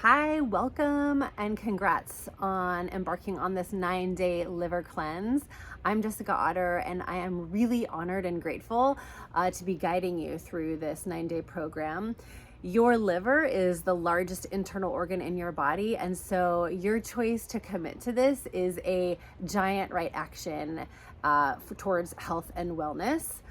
Hi, welcome and congrats on embarking on this 9-day liver cleanse. I'm Jessica Otter, and I am really honored and grateful to be guiding you through this 9-day program. Your liver is the largest internal organ in your body, and so your choice to commit to this is a giant right action towards health and wellness.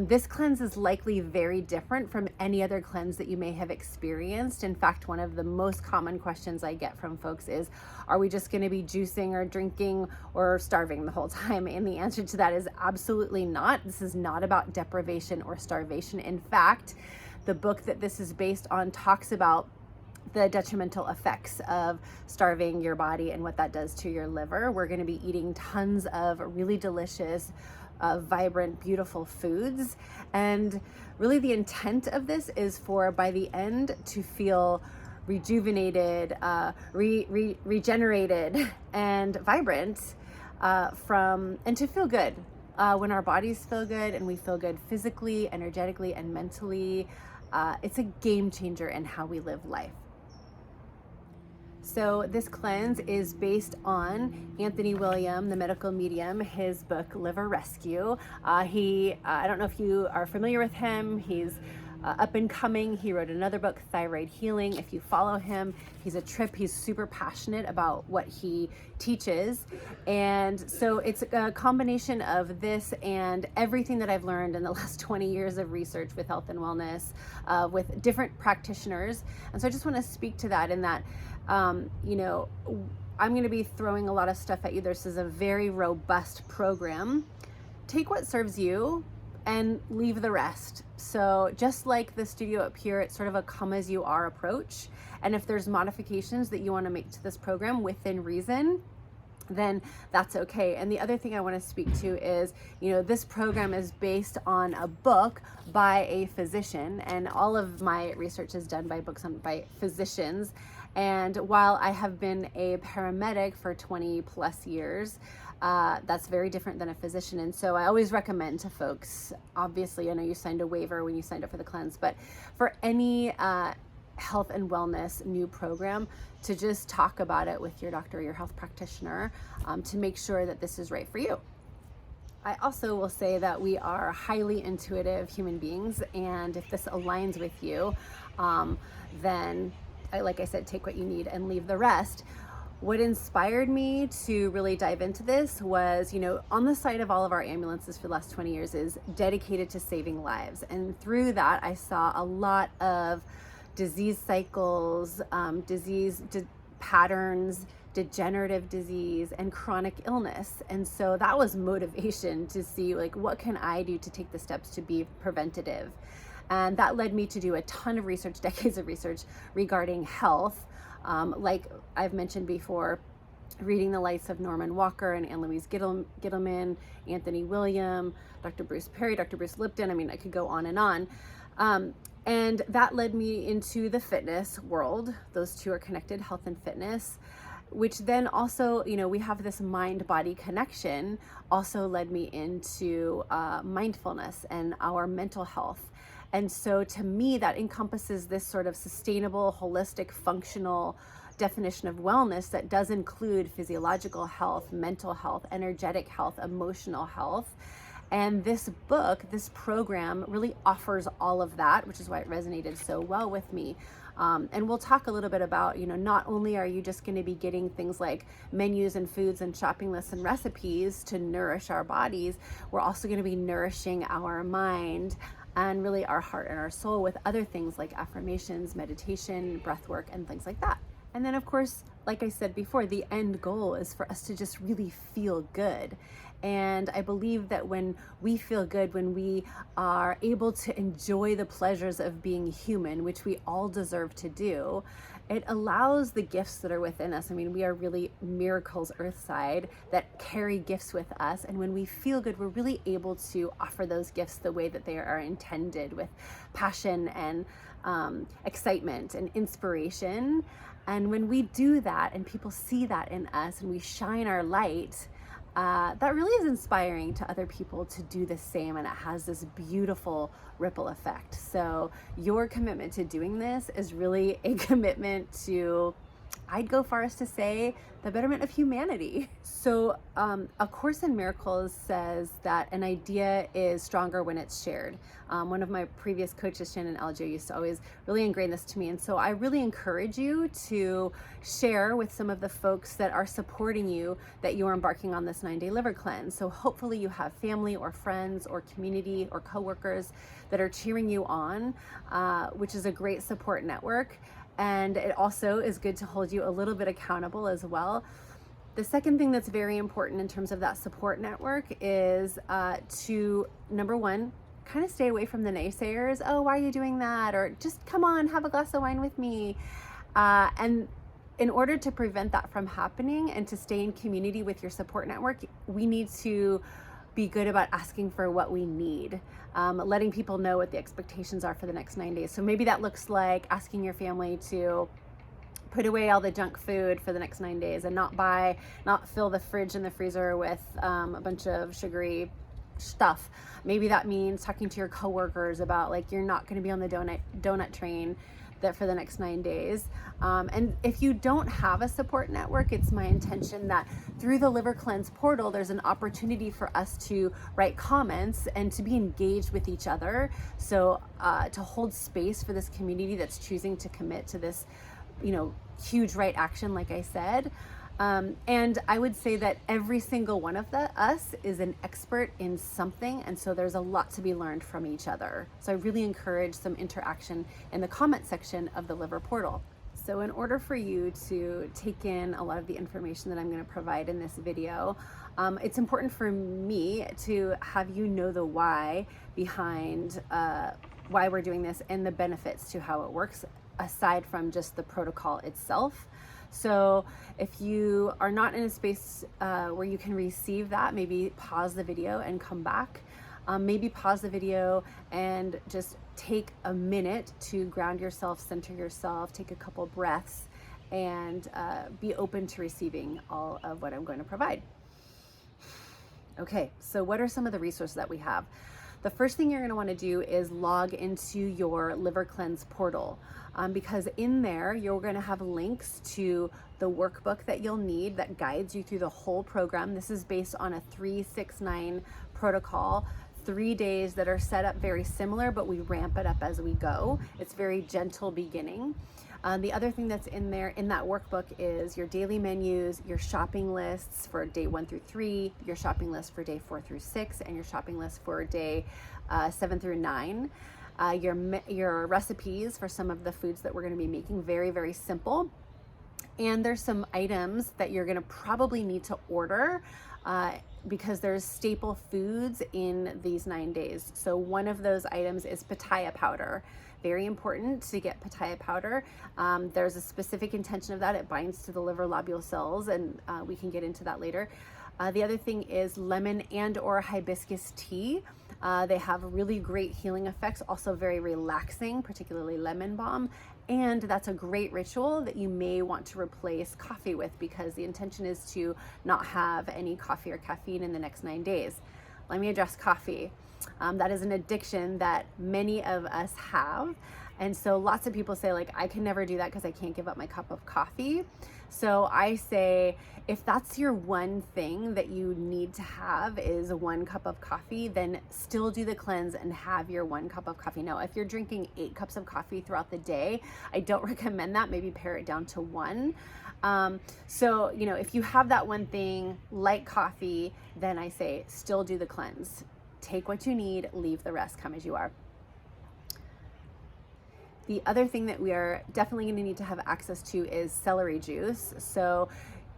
This cleanse is likely very different from any other cleanse that you may have experienced. In fact, one of the most common questions I get from folks is, are we just going to be juicing or drinking or starving the whole time? And the answer to that is absolutely not. This is not about deprivation or starvation. In fact, the book that this is based on talks about the detrimental effects of starving your body and what that does to your liver. We're going to be eating tons of really delicious, vibrant, beautiful foods. And really the intent of this is for, by the end, to feel rejuvenated, regenerated, and vibrant and to feel good. When our bodies feel good and we feel good physically, energetically, and mentally, it's a game changer in how we live life. So this cleanse is based on Anthony William, the medical medium, his book, Liver Rescue. I don't know if you are familiar with him. He's up and coming. He wrote another book, Thyroid Healing. If you follow him, he's a trip. He's super passionate about what he teaches. And so it's a combination of this and everything that I've learned in the last 20 years of research with health and wellness, with different practitioners. And so I just want to speak to that in that, I'm going to be throwing a lot of stuff at you. This is a very robust program. Take what serves you and leave the rest. So just like the studio up here, it's sort of a come as you are approach. And if there's modifications that you want to make to this program within reason, then that's okay. And the other thing I want to speak to is, this program is based on a book by a physician, and all of my research is done by by physicians. And while I have been a paramedic for 20 plus years, that's very different than a physician. And so I always recommend to folks, obviously, I know you signed a waiver when you signed up for the cleanse, but for any health and wellness new program, to just talk about it with your doctor or your health practitioner to make sure that this is right for you. I also will say that we are highly intuitive human beings, and if this aligns with you, then like I said, take what you need and leave the rest. What inspired me to really dive into this was, on the side of all of our ambulances for the last 20 years is dedicated to saving lives. And through that, I saw a lot of disease cycles, patterns, degenerative disease, and chronic illness. And so that was motivation to see, what can I do to take the steps to be preventative? And that led me to do a ton of research, decades of research regarding health. Like I've mentioned before, reading the lives of Norman Walker and Ann Louise Gittleman, Anthony William, Dr. Bruce Perry, Dr. Bruce Lipton. I mean, I could go on and on. And that led me into the fitness world. Those two are connected, health and fitness, which then also, we have this mind-body connection, also led me into mindfulness and our mental health. And so to me, that encompasses this sort of sustainable, holistic, functional definition of wellness that does include physiological health, mental health, energetic health, emotional health. And this book, this program really offers all of that, which is why it resonated so well with me. And we'll talk a little bit about, not only are you just going to be getting things like menus and foods and shopping lists and recipes to nourish our bodies, we're also going to be nourishing our mind and really our heart and our soul with other things like affirmations, meditation, breath work, and things like that. And then, of course, like I said before, the end goal is for us to just really feel good. And I believe that when we feel good, when we are able to enjoy the pleasures of being human, which we all deserve to do, it allows the gifts that are within us. I mean, we are really miracles earthside that carry gifts with us. And when we feel good, we're really able to offer those gifts the way that they are intended, with passion and excitement and inspiration. And when we do that and people see that in us and we shine our light, that really is inspiring to other people to do the same, and it has this beautiful ripple effect. So your commitment to doing this is really a commitment to, I'd go far as to say, the betterment of humanity. So A Course in Miracles says that an idea is stronger when it's shared. One of my previous coaches, Shannon Aljo, used to always really ingrain this to me. And so I really encourage you to share with some of the folks that are supporting you that you're embarking on this 9-day liver cleanse. So hopefully you have family or friends or community or coworkers that are cheering you on, which is a great support network. And it also is good to hold you a little bit accountable as well. The second thing that's very important in terms of that support network is to, number one, kind of stay away from the naysayers. Oh, why are you doing that? Or just come on, have a glass of wine with me. And in order to prevent that from happening and to stay in community with your support network, we need to be good about asking for what we need, letting people know what the expectations are for the next 9 days. So maybe that looks like asking your family to put away all the junk food for the next 9 days and not fill the fridge and the freezer with a bunch of sugary stuff. Maybe that means talking to your coworkers about, like, you're not going to be on the donut train that for the next 9 days. And if you don't have a support network, it's my intention that through the Liver Cleanse portal, there's an opportunity for us to write comments and to be engaged with each other. So to hold space for this community that's choosing to commit to this, huge right action, like I said. And I would say that every single one of us is an expert in something, and so there's a lot to be learned from each other. So I really encourage some interaction in the comment section of the Liver portal. So in order for you to take in a lot of the information that I'm going to provide in this video, it's important for me to have you know the why behind why we're doing this and the benefits to how it works, aside from just the protocol itself. So if you are not in a space where you can receive that, maybe pause the video and come back. Maybe pause the video and just take a minute to ground yourself, center yourself, take a couple breaths, and be open to receiving all of what I'm going to provide. Okay, so what are some of the resources that we have? The first thing you're going to want to do is log into your Liver Cleanse portal, because in there you're going to have links to the workbook that you'll need that guides you through the whole program. This is based on a 3-6-9 protocol, 3 days that are set up very similar, but we ramp it up as we go. It's very gentle beginning. The other thing that's in there in that workbook is your daily menus, your shopping lists for day 1 through 3, your shopping list for day 4 through 6, and your shopping list for day 7 through 9. Your recipes for some of the foods that we're going to be making, very, very simple. And there's some items that you're going to probably need to order because there's staple foods in these 9 days. So one of those items is pitaya powder. Very important to get pitaya powder. There's a specific intention of that. It binds to the liver lobule cells, and we can get into that later. The other thing is lemon and or hibiscus tea. They have really great healing effects, also very relaxing, particularly lemon balm. And that's a great ritual that you may want to replace coffee with, because the intention is to not have any coffee or caffeine in the next 9 days. Let me address coffee. That is an addiction that many of us have. And so lots of people say, like, I can never do that because I can't give up my cup of coffee. So I say, if that's your one thing that you need to have is 1 cup of coffee, then still do the cleanse and have your 1 cup of coffee. Now, if you're drinking 8 cups of coffee throughout the day, I don't recommend that. Maybe pare it down to 1. So, if you have that one thing like coffee, then I say still do the cleanse. Take what you need, leave the rest, come as you are. The other thing that we are definitely going to need to have access to is celery juice. So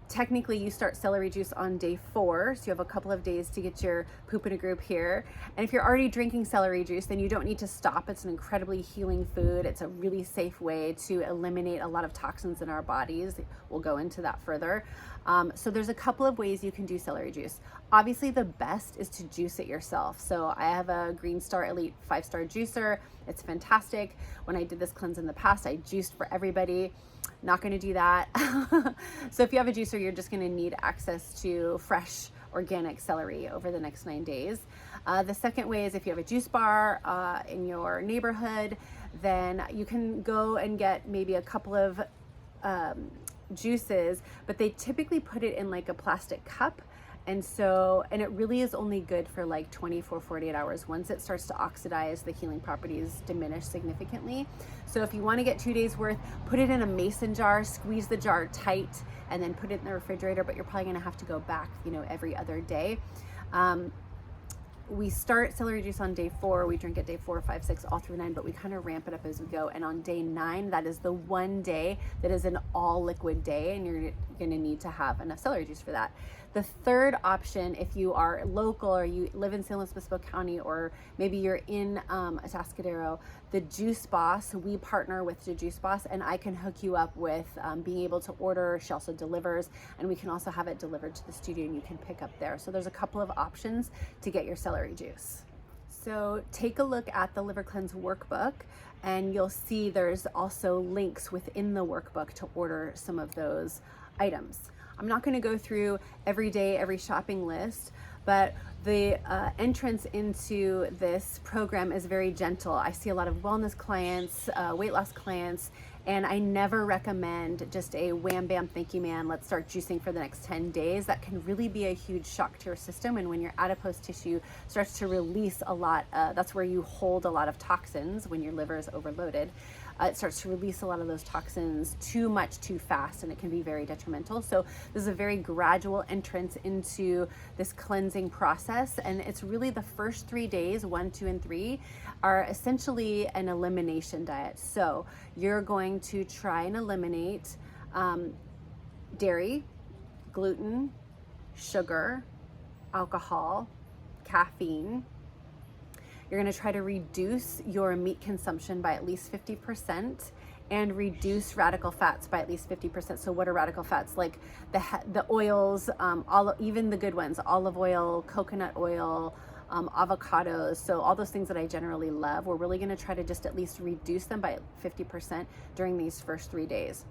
technically you start celery juice on day 4, so you have a couple of days to get your poop in a group here. And if you're already drinking celery juice, then you don't need to stop. It's an incredibly healing food. It's a really safe way to eliminate a lot of toxins in our bodies. We'll go into that further. So there's a couple of ways you can do celery juice. Obviously the best is to juice it yourself. So I have a Green Star Elite 5-star juicer. It's fantastic. When I did this cleanse in the past, I juiced for everybody. Not going to do that. So if you have a juicer, you're just going to need access to fresh organic celery over the next 9 days. The second way is if you have a juice bar in your neighborhood, then you can go and get maybe a couple of juices, but they typically put it in like a plastic cup. And it really is only good for like 24, 48 hours. Once it starts to oxidize, the healing properties diminish significantly. So if you want to get 2 days worth, put it in a mason jar, squeeze the jar tight, and then put it in the refrigerator, but you're probably going to have to go back, every other day. We start celery juice on day 4. We drink it day 4, 5, 6, all through 9, but we kind of ramp it up as we go. And on day 9, that is the one day that is an all liquid day, and you're going to need to have enough celery juice for that. The third option, if you are local or you live in San Luis Obispo County, or maybe you're in Atascadero, the Juice Boss, we partner with the Juice Boss, and I can hook you up with being able to order. She also delivers, and we can also have it delivered to the studio and you can pick up there. So there's a couple of options to get your celery juice. So take a look at the Liver Cleanse workbook, and you'll see there's also links within the workbook to order some of those items. I'm not going to go through every day, every shopping list, but the entrance into this program is very gentle. I see a lot of wellness clients, weight loss clients, and I never recommend just a wham bam, thank you man, let's start juicing for the next 10 days. That can really be a huge shock to your system. And when your adipose tissue starts to release a lot, that's where you hold a lot of toxins when your liver is overloaded. It starts to release a lot of those toxins too much, too fast, and it can be very detrimental. So this is a very gradual entrance into this cleansing process. And it's really the first 3 days, 1, 2, and 3, are essentially an elimination diet. So you're going to try and eliminate dairy, gluten, sugar, alcohol, caffeine. You're going to try to reduce your meat consumption by at least 50% and reduce radical fats by at least 50%. So what are radical fats? Like the oils, even the good ones, olive oil, coconut oil, avocados. So all those things that I generally love, we're really going to try to just at least reduce them by 50% during these first 3 days.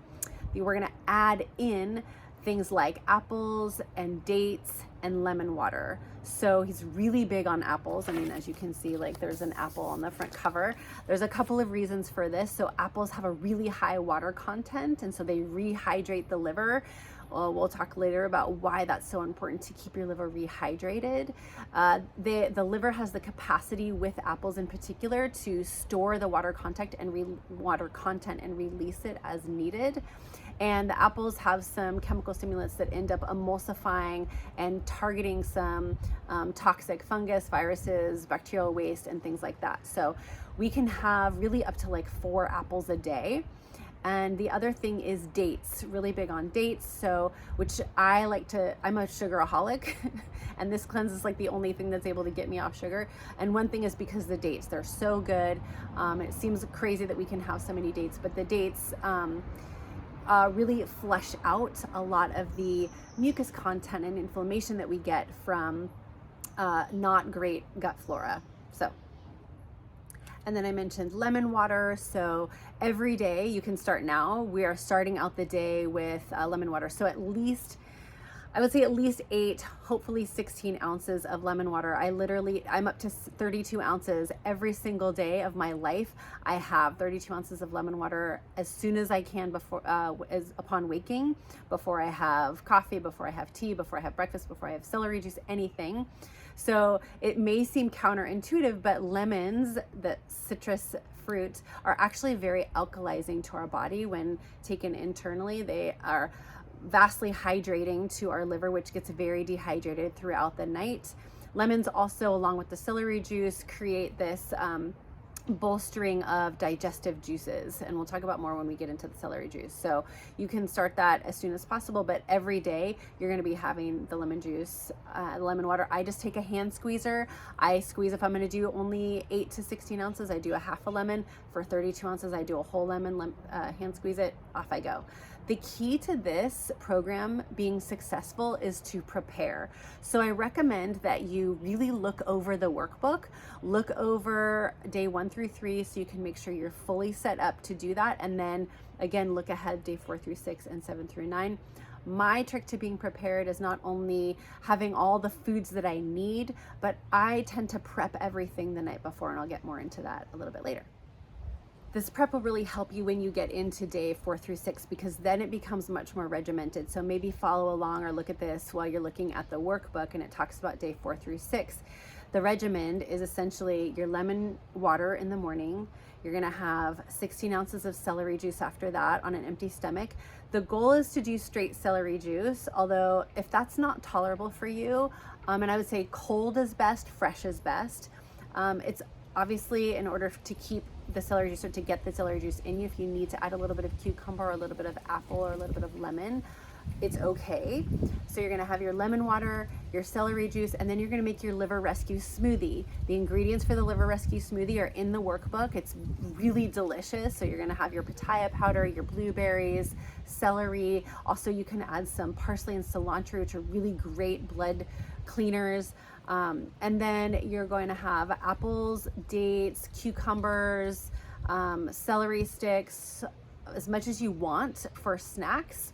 We're going to add in things like apples and dates and lemon water. So he's really big on apples. I mean, as you can see, like there's an apple on the front cover. There's a couple of reasons for this. So apples have a really high water content, and so they rehydrate the liver. We'll talk later about why that's so important to keep your liver rehydrated. The liver has the capacity, with apples in particular, to store the water content and release it as needed. And the apples have some chemical stimulants that end up emulsifying and targeting some toxic fungus, viruses, bacterial waste, and things like that. So we can have really up to like 4 apples a day. And the other thing is dates, really big on dates. So, which I'm a sugaraholic and this cleanse is like the only thing that's able to get me off sugar. And one thing is because the dates, they're so good. It seems crazy that we can have so many dates, but the dates, really flush out a lot of the mucus content and inflammation that we get from not great gut flora. So, and then I mentioned lemon water. So every day you can start now. We are starting out the day with lemon water. So I would say at least 8, hopefully 16 ounces of lemon water. I'm up to 32 ounces every single day of my life. I have 32 ounces of lemon water as soon as I can upon waking, before I have coffee, before I have tea, before I have breakfast, before I have celery juice, anything. So it may seem counterintuitive, but lemons, the citrus fruit, are actually very alkalizing to our body when taken internally. They are vastly hydrating to our liver, which gets very dehydrated throughout the night. Lemons also, along with the celery juice, create this bolstering of digestive juices, and we'll talk about more when we get into the celery juice. So you can start that as soon as possible, but every day you're going to be having the lemon juice, lemon water. I just take a hand squeezer. I squeeze, if I'm going to do only 8 to 16 ounces, I do a half a lemon. For 32 ounces, I do a whole lemon, hand squeeze it, off I go. The key to this program being successful is to prepare. So I recommend that you really look over the workbook, look over day 1 through 3, so you can make sure you're fully set up to do that. And then again, look ahead day 4 through 6 and 7 through 9. My trick to being prepared is not only having all the foods that I need, but I tend to prep everything the night before, and I'll get more into that a little bit later. This prep will really help you when you get into day 4 through 6, because then it becomes much more regimented. So maybe follow along or look at this while you're looking at the workbook, and it talks about day 4 through 6. The regimen is essentially your lemon water in the morning. You're gonna have 16 ounces of celery juice after that on an empty stomach. The goal is to do straight celery juice, although if that's not tolerable for you, and I would say cold is best, fresh is best. It's obviously, in order to keep the celery juice, or to get the celery juice in you, if you need to add a little bit of cucumber or a little bit of apple or a little bit of lemon, it's okay. So you're gonna have your lemon water, your celery juice, and then you're gonna make your liver rescue smoothie. The ingredients for the liver rescue smoothie are in the workbook. It's really delicious. So you're gonna have your pitaya powder, your blueberries, celery. Also, you can add some parsley and cilantro, which are really great blood cleaners. And then you're going to have apples, dates, cucumbers, celery sticks, as much as you want for snacks.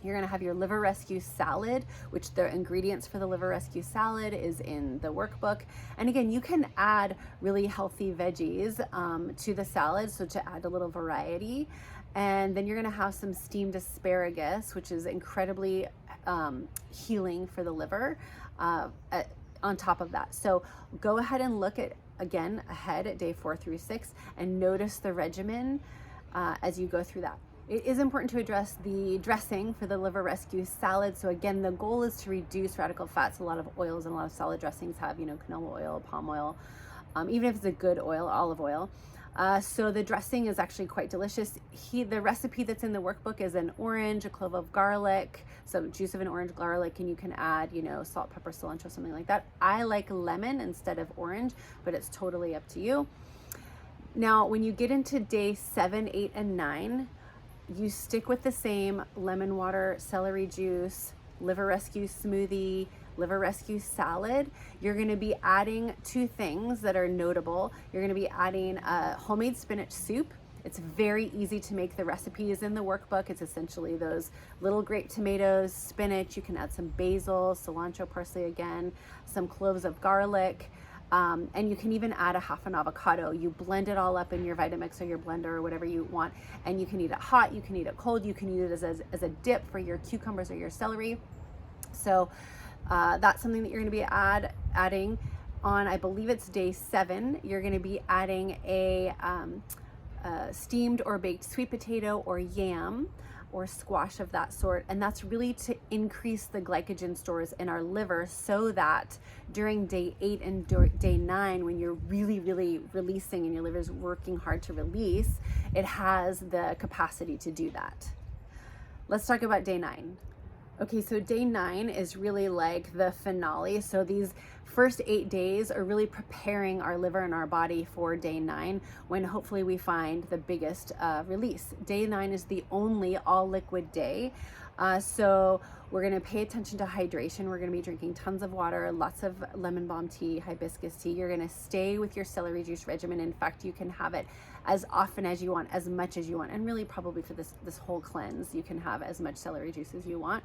You're gonna have your liver rescue salad, which the ingredients for the liver rescue salad is in the workbook. And again, you can add really healthy veggies to the salad, so to add a little variety. And then you're gonna have some steamed asparagus, which is incredibly healing for the liver on top of that. So go ahead and look at, again, ahead at day 4 through 6, and notice the regimen as you go through that. It is important to address the dressing for the liver rescue salad. So again, the goal is to reduce radical fats. A lot of oils and a lot of salad dressings have, canola oil, palm oil, even if it's a good oil, olive oil. So the dressing is actually quite delicious. The recipe that's in the workbook is an orange, a clove of garlic, some juice of an orange garlic, and you can add, salt, pepper, cilantro, something like that. I like lemon instead of orange, but it's totally up to you. Now, when you get into day 7, 8, and 9, you stick with the same lemon water, celery juice, liver rescue smoothie, liver rescue salad. You're gonna be adding 2 things that are notable. You're gonna be adding a homemade spinach soup. It's very easy to make. The recipe is in the workbook. It's essentially those little grape tomatoes, spinach. You can add some basil, cilantro, parsley again, some cloves of garlic. And you can even add a half an avocado. You blend it all up in your Vitamix or your blender or whatever you want, and you can eat it hot, you can eat it cold, you can use it as a dip for your cucumbers or your celery. So that's something that you're going to be adding on, I believe it's day 7. You're going to be adding a steamed or baked sweet potato or yam or squash of that sort, and that's really to increase the glycogen stores in our liver, so that during day 8 and day 9, when you're really releasing and your liver's working hard to release, it has the capacity to do that. Let's talk about day 9. Okay, so day 9 is really like the finale. So these first 8 days are really preparing our liver and our body for day 9, when hopefully we find the biggest release. Day 9 is the only all liquid day. So we're gonna pay attention to hydration. We're gonna be drinking tons of water, lots of lemon balm tea, hibiscus tea. You're gonna stay with your celery juice regimen. In fact, you can have it as often as you want, as much as you want. And really probably for this whole cleanse, you can have as much celery juice as you want.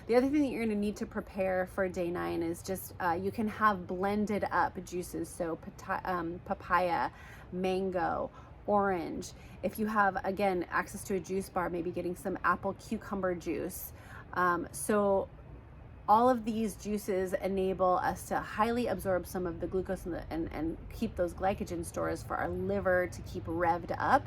The other thing that you're gonna need to prepare for day 9 is just, you can have blended up juices. So papaya, mango, orange. If you have, again, access to a juice bar, maybe getting some apple cucumber juice. So all of these juices enable us to highly absorb some of the glucose and keep those glycogen stores for our liver to keep revved up.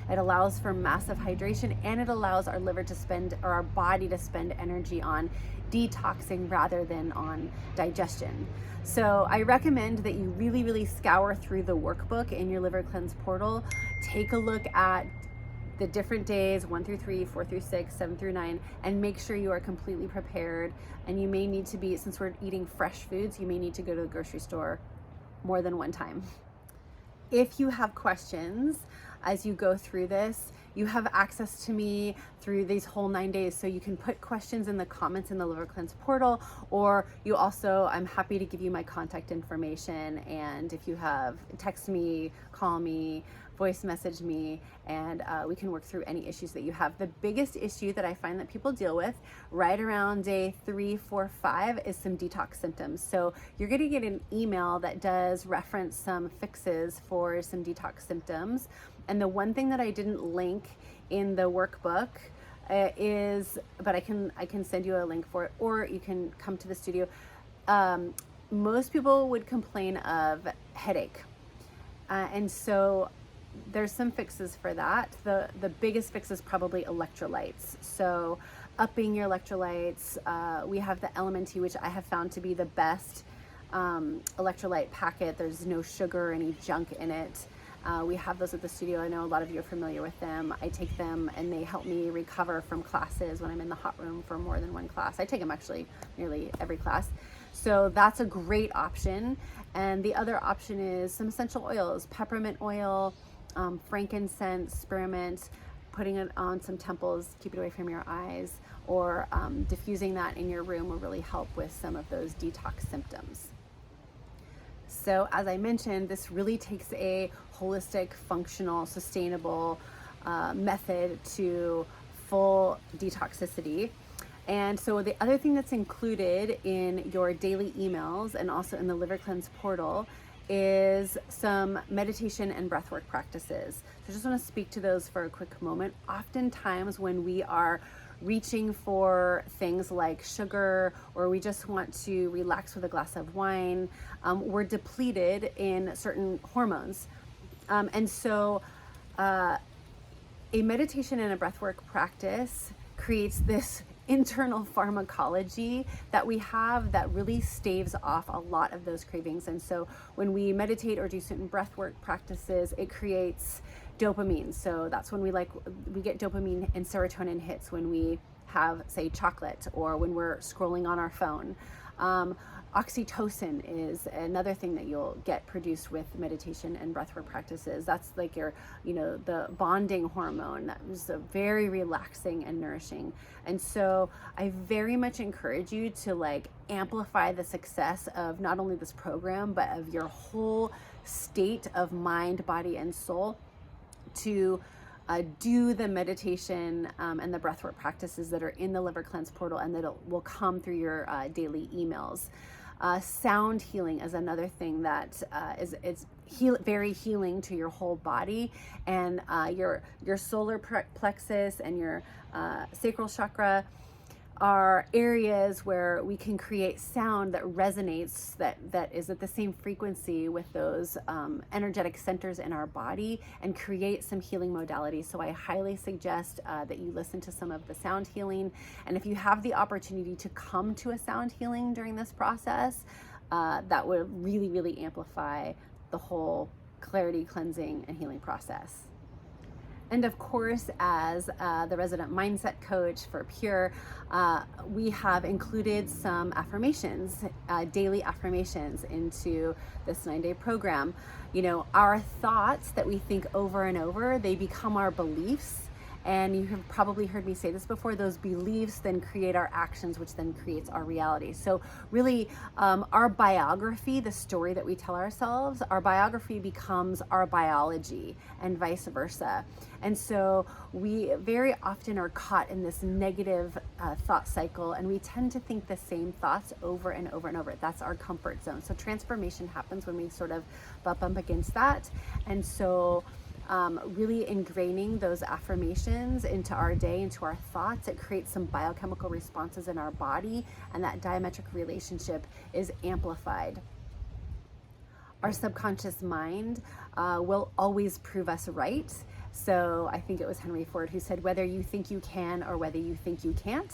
It allows for massive hydration, and it allows our liver to spend, or our body to spend energy on detoxing rather than on digestion. So I recommend that you really scour through the workbook in your Liver Cleanse portal. Take a look at the different days, 1 through 3, 4 through 6, 7 through 9, and make sure you are completely prepared. And you may need to be, since we're eating fresh foods, you may need to go to the grocery store more than one time. If you have questions as you go through this, you have access to me through these whole 9 days. So you can put questions in the comments in the Liver Cleanse portal, or you also, I'm happy to give you my contact information. And if you have, text me, call me, voice message me, and we can work through any issues that you have. The biggest issue that I find that people deal with right around day 3, 4, 5 is some detox symptoms. So you're going to get an email that does reference some fixes for some detox symptoms. And the one thing that I didn't link in the workbook is, but I can send you a link for it, or you can come to the studio. Most people would complain of headache. And so there's some fixes for that. The biggest fix is probably electrolytes. So upping your electrolytes. We have the LMNT, which I have found to be the best electrolyte packet. There's no sugar or any junk in it. We have those at the studio. I know a lot of you are familiar with them. I take them and they help me recover from classes when I'm in the hot room for more than one class. I take them actually nearly every class. So that's a great option. And the other option is some essential oils, peppermint oil, frankincense, spearmint, putting it on some temples, keep it away from your eyes, or diffusing that in your room will really help with some of those detox symptoms. So as I mentioned, this really takes a holistic, functional, sustainable method to full detoxicity. And so the other thing that's included in your daily emails and also in the Liver Cleanse portal is some meditation and breathwork practices. So I just want to speak to those for a quick moment. Oftentimes when we are reaching for things like sugar, or we just want to relax with a glass of wine, we're depleted in certain hormones. And so a meditation and a breathwork practice creates this internal pharmacology that we have that really staves off a lot of those cravings. And so when we meditate or do certain breathwork practices, it creates dopamine. So that's when we get dopamine and serotonin hits when we have, say, chocolate, or when we're scrolling on our phone. Oxytocin is another thing that you'll get produced with meditation and breathwork practices. That's like your, the bonding hormone that is very relaxing and nourishing. And so I very much encourage you to amplify the success of not only this program, but of your whole state of mind, body, and soul to do the meditation and the breathwork practices that are in the Liver Cleanse portal, and that will come through your daily emails. Sound healing is another thing that is very healing to your whole body, and your solar plexus and your sacral chakra are areas where we can create sound that resonates, that is at the same frequency with those energetic centers in our body, and create some healing modalities. So I highly suggest that you listen to some of the sound healing. And if you have the opportunity to come to a sound healing during this process, that would really, really amplify the whole clarity, cleansing, and healing process. And of course, as the resident mindset coach for Pure, we have included some affirmations, daily affirmations into this 9-day program. Our thoughts that we think over and over, they become our beliefs. And you have probably heard me say this before, those beliefs then create our actions, which then creates our reality. So really, our biography, the story that we tell ourselves, our biography becomes our biology, and vice versa. And so we very often are caught in this negative thought cycle, and we tend to think the same thoughts over and over and over. That's our comfort zone. So transformation happens when we sort of bump up against that. And so really ingraining those affirmations into our day, into our thoughts, it creates some biochemical responses in our body, and that diametric relationship is amplified. Our subconscious mind will always prove us right. So I think it was Henry Ford who said, whether you think you can or whether you think you can't,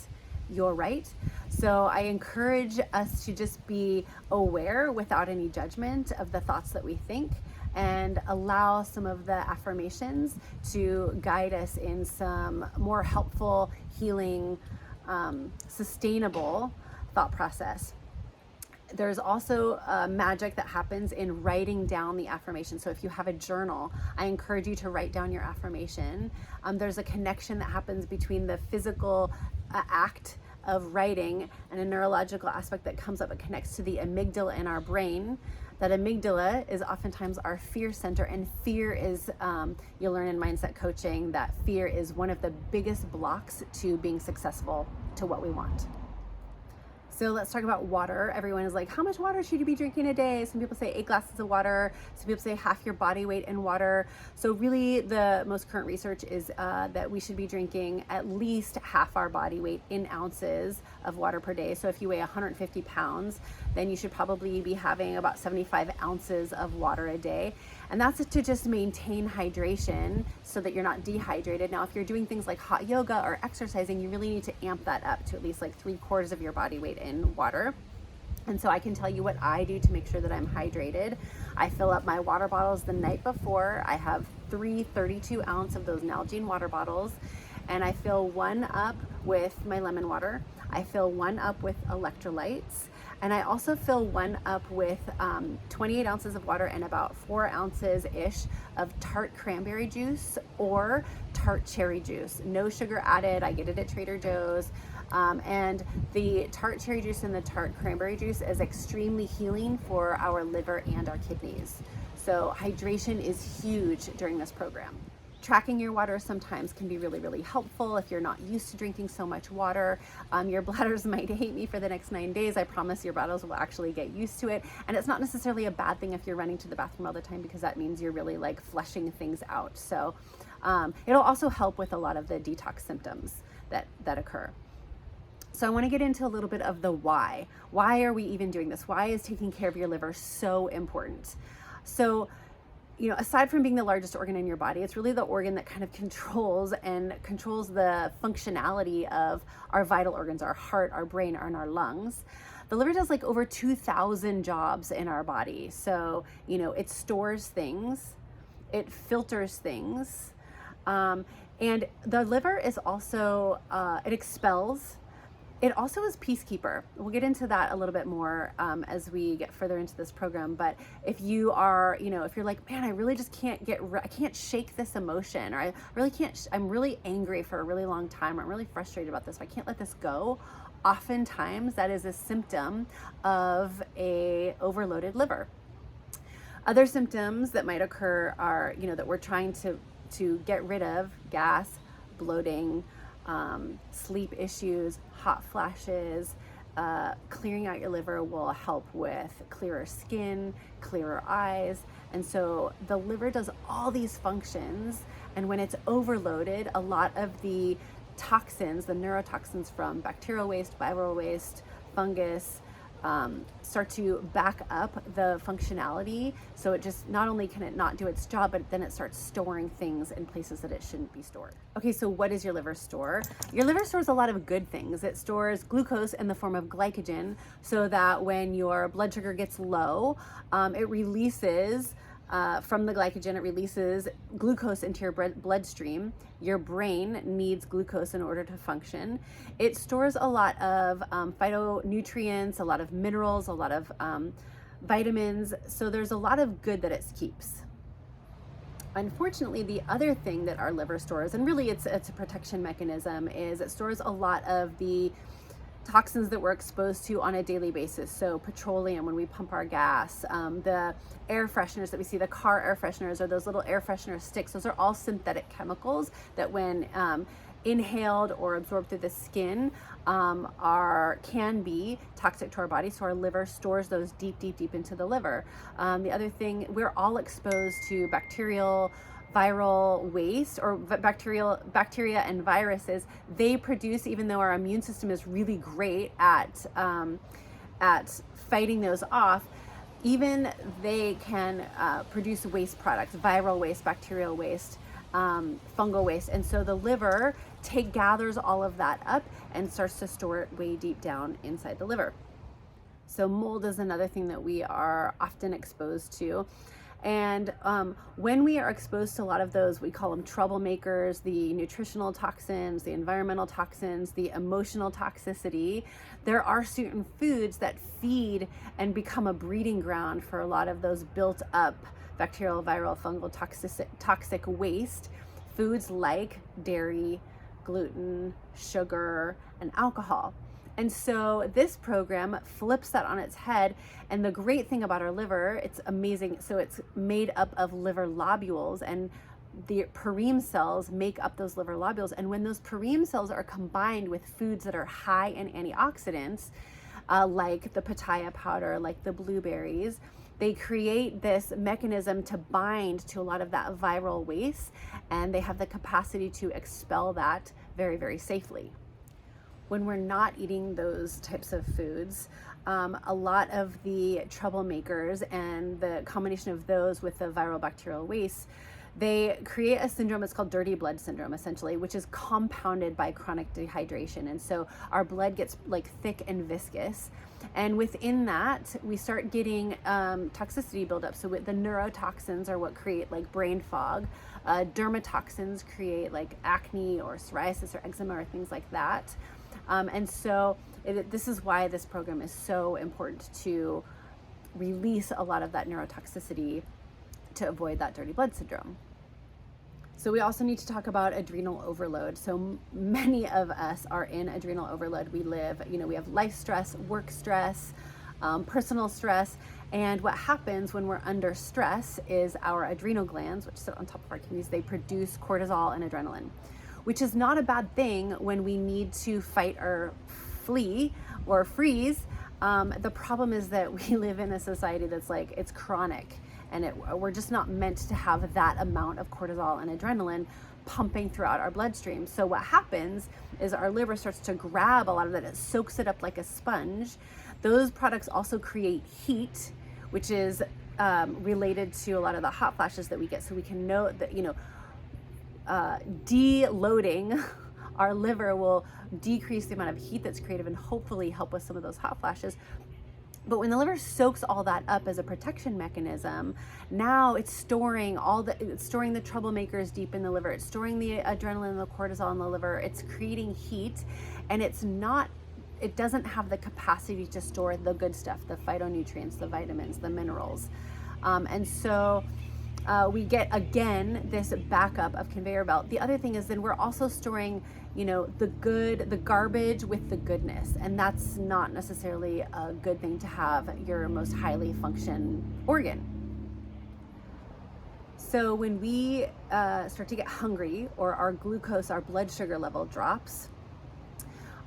you're right. So I encourage us to just be aware without any judgment of the thoughts that we think, and allow some of the affirmations to guide us in some more helpful, healing, sustainable thought process. There's also magic that happens in writing down the affirmation. So if you have a journal, I encourage you to write down your affirmation. There's a connection that happens between the physical act of writing and a neurological aspect that comes up. It connects to the amygdala in our brain. That amygdala is oftentimes our fear center, and fear is, you'll learn in mindset coaching that fear is one of the biggest blocks to being successful to what we want. So let's talk about water. Everyone is like, how much water should you be drinking a day? Some people say 8 glasses of water. Some people say half your body weight in water. So really the most current research is that we should be drinking at least half our body weight in ounces of water per day. So if you weigh 150 pounds, then you should probably be having about 75 ounces of water a day. And that's to just maintain hydration so that you're not dehydrated. Now, if you're doing things like hot yoga or exercising, you really need to amp that up to at least like 3/4 of your body weight in water. And so I can tell you what I do to make sure that I'm hydrated. I fill up my water bottles the night before. I have 3 32-ounce of those Nalgene water bottles, and I fill one up with my lemon water. I fill one up with electrolytes, and I also fill one up with 28 ounces of water and about 4 ounces-ish of tart cranberry juice or tart cherry juice. No sugar added. I get it at Trader Joe's. And the tart cherry juice and the tart cranberry juice is extremely healing for our liver and our kidneys. So hydration is huge during this program. Tracking your water sometimes can be really, really helpful if you're not used to drinking so much water. Your bladders might hate me for the next 9 days. I promise your bladders will actually get used to it. And it's not necessarily a bad thing if you're running to the bathroom all the time, because that means you're really like flushing things out. So it'll also help with a lot of the detox symptoms that occur. So I want to get into a little bit of the why. Why are we even doing this? Why is taking care of your liver so important? So, aside from being the largest organ in your body, it's really the organ that kind of controls the functionality of our vital organs, our heart, our brain, and our lungs. The liver does like over 2,000 jobs in our body. So, it stores things, it filters things, and the liver is also, it expels. It also is peacekeeper. We'll get into that a little bit more as we get further into this program. But if you are, if you're like, man, I really just can't I can't shake this emotion, or I really can't, I'm really angry for a really long time, or I'm really frustrated about this, I can't let this go. Oftentimes that is a symptom of a overloaded liver. Other symptoms that might occur are, that we're trying to get rid of: gas, bloating, sleep issues, hot flashes. Clearing out your liver will help with clearer skin, clearer eyes. And so the liver does all these functions, and when it's overloaded, a lot of the toxins, the neurotoxins from bacterial waste, viral waste, fungus, start to back up the functionality. So it just, not only can it not do its job, but then it starts storing things in places that it shouldn't be stored. Okay, so what does your liver store? Your liver stores a lot of good things. It stores glucose in the form of glycogen, so that when your blood sugar gets low, it releases from the glycogen, it releases glucose into your bloodstream. Your brain needs glucose in order to function. It stores a lot of phytonutrients, a lot of minerals, a lot of vitamins. So there's a lot of good that it keeps. Unfortunately, the other thing that our liver stores, and really it's a protection mechanism, is it stores a lot of the toxins that we're exposed to on a daily basis. So petroleum, when we pump our gas, the air fresheners that we see, the car air fresheners, or those little air freshener sticks, those are all synthetic chemicals that when inhaled or absorbed through the skin can be toxic to our body. So our liver stores those deep into the liver. The other thing, we're all exposed to bacterial, viral waste, or bacteria and viruses. They produce, even though our immune system is really great at fighting those off, even they can produce waste products: viral waste, bacterial waste, fungal waste. And so the liver gathers all of that up and starts to store it way deep down inside the liver. So mold is another thing that we are often exposed to. And when we are exposed to a lot of those, we call them troublemakers, the nutritional toxins, the environmental toxins, the emotional toxicity, there are certain foods that feed and become a breeding ground for a lot of those built up bacterial, viral, fungal, toxic waste. Foods like dairy, gluten, sugar, and alcohol. And so this program flips that on its head. And the great thing about our liver, it's amazing. So it's made up of liver lobules, and the Purine cells make up those liver lobules. And when those Purine cells are combined with foods that are high in antioxidants, like the pitaya powder, like the blueberries, they create this mechanism to bind to a lot of that viral waste, and they have the capacity to expel that very, very safely. When we're not eating those types of foods, a lot of the troublemakers and the combination of those with the viral bacterial waste, they create a syndrome. It's called dirty blood syndrome, essentially, which is compounded by chronic dehydration. And so our blood gets like thick and viscous. And within that, we start getting toxicity buildup. So the neurotoxins are what create like brain fog. Dermatoxins create like acne or psoriasis or eczema or things like that. And so this is why this program is so important, to release a lot of that neurotoxicity to avoid that dirty blood syndrome. So we also need to talk about adrenal overload. So many of us are in adrenal overload. We have life stress, work stress, personal stress. And what happens when we're under stress is our adrenal glands, which sit on top of our kidneys, they produce cortisol and adrenaline, which is not a bad thing when we need to fight or flee or freeze. The problem is that we live in a society that's like, it's chronic, and we're just not meant to have that amount of cortisol and adrenaline pumping throughout our bloodstream. So what happens is our liver starts to grab a lot of that. It soaks it up like a sponge. Those products also create heat, which is related to a lot of the hot flashes that we get. So we can know that, deloading our liver will decrease the amount of heat that's created and hopefully help with some of those hot flashes. But when the liver soaks all that up as a protection mechanism, now it's storing the troublemakers deep in the liver. It's storing the adrenaline and the cortisol in the liver. It's creating heat, and it doesn't have the capacity to store the good stuff, the phytonutrients, the vitamins, the minerals. And so we get, again, this backup of conveyor belt. The other thing is then we're also storing, the garbage with the goodness. And that's not necessarily a good thing to have your most highly function organ. So when we start to get hungry, or our glucose, our blood sugar level drops,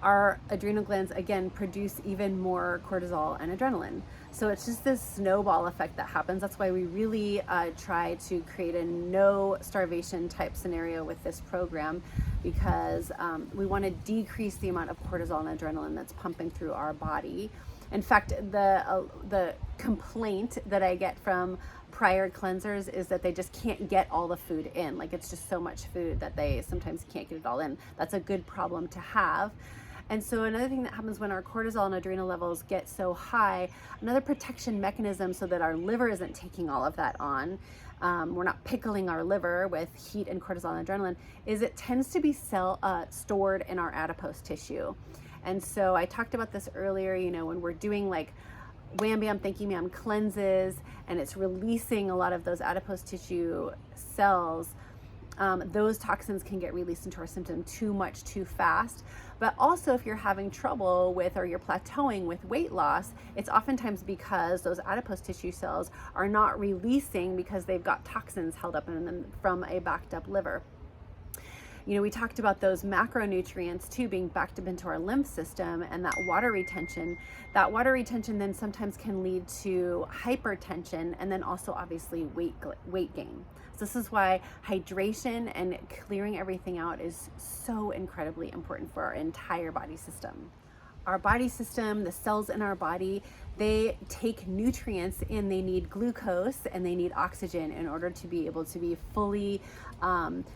our adrenal glands again produce even more cortisol and adrenaline. So it's just this snowball effect that happens. That's why we really try to create a no starvation type scenario with this program, because we want to decrease the amount of cortisol and adrenaline that's pumping through our body. In fact, the complaint that I get from prior cleansers is that they just can't get all the food in. Like, it's just so much food that they sometimes can't get it all in. That's a good problem to have. And so another thing that happens when our cortisol and adrenal levels get so high, another protection mechanism so that our liver isn't taking all of that on, we're not pickling our liver with heat and cortisol and adrenaline, is it tends to be stored in our adipose tissue. And so I talked about this earlier, when we're doing like wham bam thank you ma'am cleanses, and it's releasing a lot of those adipose tissue cells, those toxins can get released into our system too much too fast. But also, if you're having trouble with, or you're plateauing with weight loss, it's oftentimes because those adipose tissue cells are not releasing because they've got toxins held up in them from a backed up liver. We talked about those macronutrients too being backed up into our lymph system, and that water retention. That water retention then sometimes can lead to hypertension, and then also obviously weight gain. So this is why hydration and clearing everything out is so incredibly important for our entire body system. our body system, the cells in our body, they take nutrients in. They need glucose and they need oxygen in order to be able to be fully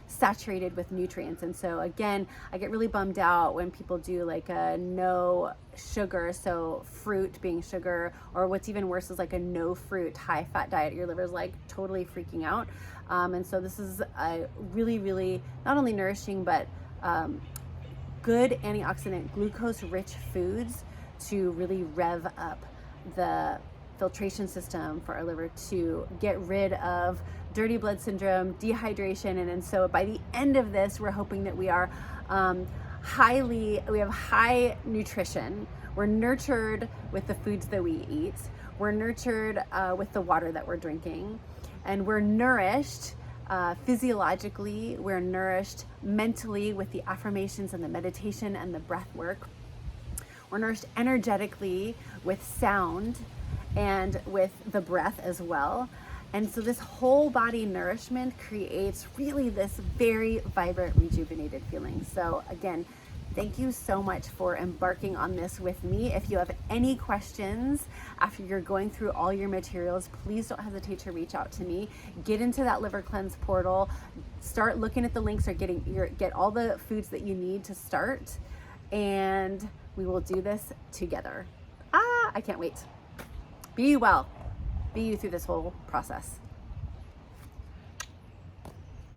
saturated with nutrients. And so again, I get really bummed out when people do like a no sugar, so fruit being sugar, or what's even worse is like a no fruit, high fat diet. Your liver's like totally freaking out. And so this is a really, really not only nourishing, but good antioxidant, glucose rich foods to really rev up the filtration system for our liver to get rid of dirty blood syndrome, dehydration. And so by the end of this, we're hoping that we are we have high nutrition. We're nurtured with the foods that we eat. We're nurtured with the water that we're drinking. And we're nourished physiologically. We're nourished mentally with the affirmations and the meditation and the breath work. We're nourished energetically with sound and with the breath as well. And so this whole body nourishment creates really this very vibrant, rejuvenated feeling. So again, thank you so much for embarking on this with me. If you have any questions after you're going through all your materials, please don't hesitate to reach out to me. Get into that Liver Cleanse portal, start looking at the links or get all the foods that you need to start, and we will do this together. I can't wait. Be well. Be you through this whole process.